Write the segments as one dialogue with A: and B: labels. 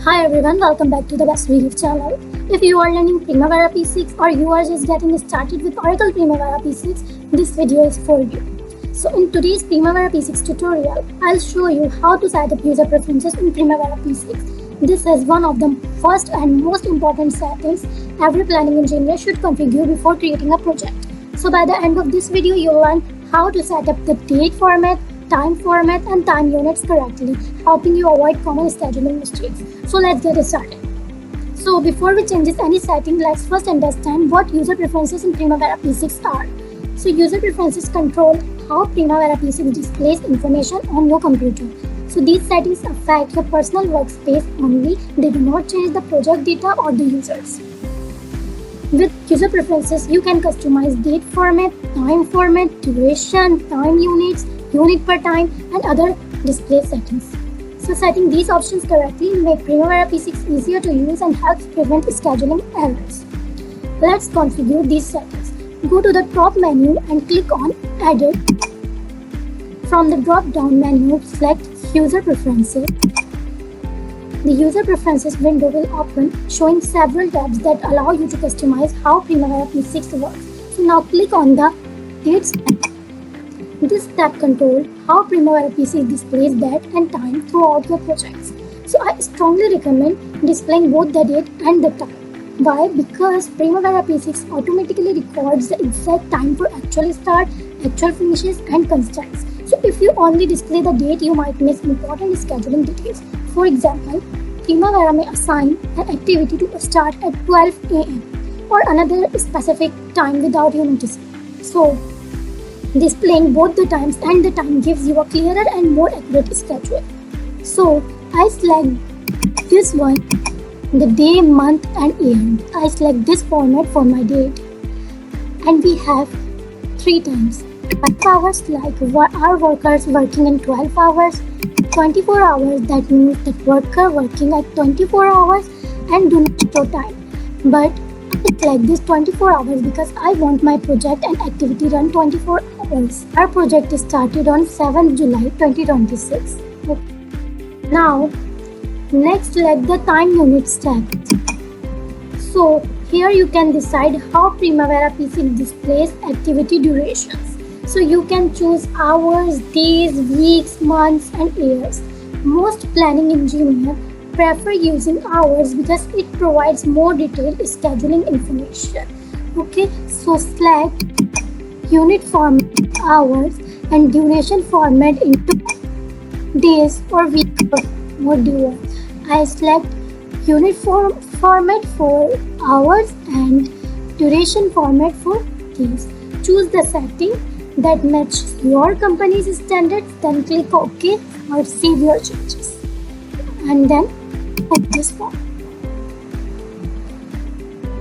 A: Hi everyone, welcome back to the Best Video channel. If you are learning Primavera P6 or you are just getting started with Oracle Primavera P6, this video is for you. So in today's Primavera P6 tutorial, I'll show you how to set up user preferences in Primavera P6. This is one of the first and most important settings every planning engineer should configure before creating a project. So by the end of this video, you'll learn how to set up the date format, time format and time units correctly, helping you avoid common scheduling mistakes. So let's get started. So before we change any setting, let's first understand what user preferences in Primavera P6 are. So user preferences control how Primavera P6 displays information on your computer. So these settings affect your personal workspace only, they do not change the project data or the users. With user preferences, you can customize date format, duration, time units, unit per time, and other display settings. So setting these options correctly make Primavera P6 easier to use and helps prevent scheduling errors. Let's configure these settings. Go to the top menu and click on Edit. From the drop-down menu, select User Preferences. The User Preferences window will open, showing several tabs that allow you to customize how Primavera P6 works. So now click on the Dates tab. This tab controls how Primavera P6 displays date and time throughout your projects. So I strongly recommend displaying both the date and the time. Why? Because Primavera P6 automatically records the exact time for actual start, actual finishes and constraints. So if you only display the date, you might miss important scheduling details. For example, Primavera may assign an activity to start at 12 am or another specific time without you noticing. So displaying both the times and the time gives you a clearer and more accurate schedule. So I select this one, the day, month and year. I select this format for my date. And we have 3 times. 5 hours, like our workers working in 12 hours. 24 hours, that means that worker working at 24 hours and do not show time. But I select this 24 hours because I want my project and activity run 24 hours. Our project is started on 7th July 2026. Now, next select the time units tab. So here you can decide how Primavera P6 displays activity durations. So you can choose hours, days, weeks, months and years. Most planning engineers prefer using hours because it provides more detailed scheduling information. Okay, so select unit format hours and duration format into days or weeks. What do you want? I select unit format for hours and duration format for days. Choose the setting that matches your company's standards, then click OK or save your changes. And then put this form.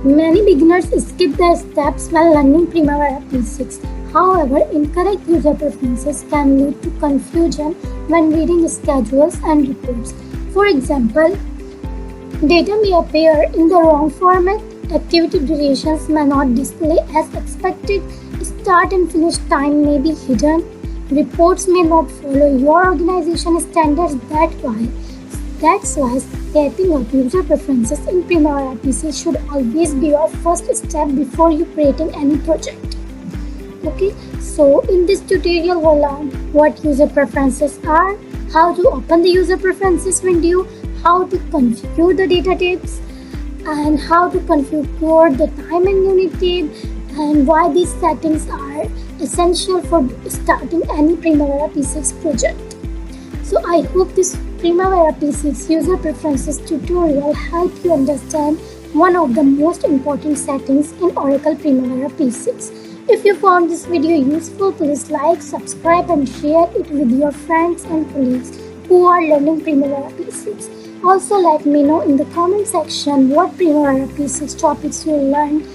A: Many beginners skip the steps while learning Primavera P6. However, incorrect user preferences can lead to confusion when reading schedules and reports. For example, data may appear in the wrong format, activity durations may not display as expected, start and finish time may be hidden, reports may not follow your organization standards. That's why setting up user preferences in Primavera P6 should always be your first step before you creating any project. Okay, so in this tutorial we'll learn what user preferences are, how to open the user preferences window, how to configure the data tabs, and how to configure the time and unit tab, and why these settings are essential for starting any Primavera P6 project. So I hope this Primavera P6 user preferences tutorial helped you understand one of the most important settings in Oracle Primavera P6. If you found this video useful, please like, subscribe and share it with your friends and colleagues who are learning Primavera P6. Also let me know in the comment section what Primavera P6 topics you will learn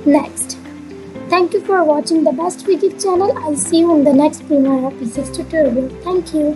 A: next. Thank you for watching the Best Wiki channel. I'll see you in the next Primavera P6 tutorial. Thank you.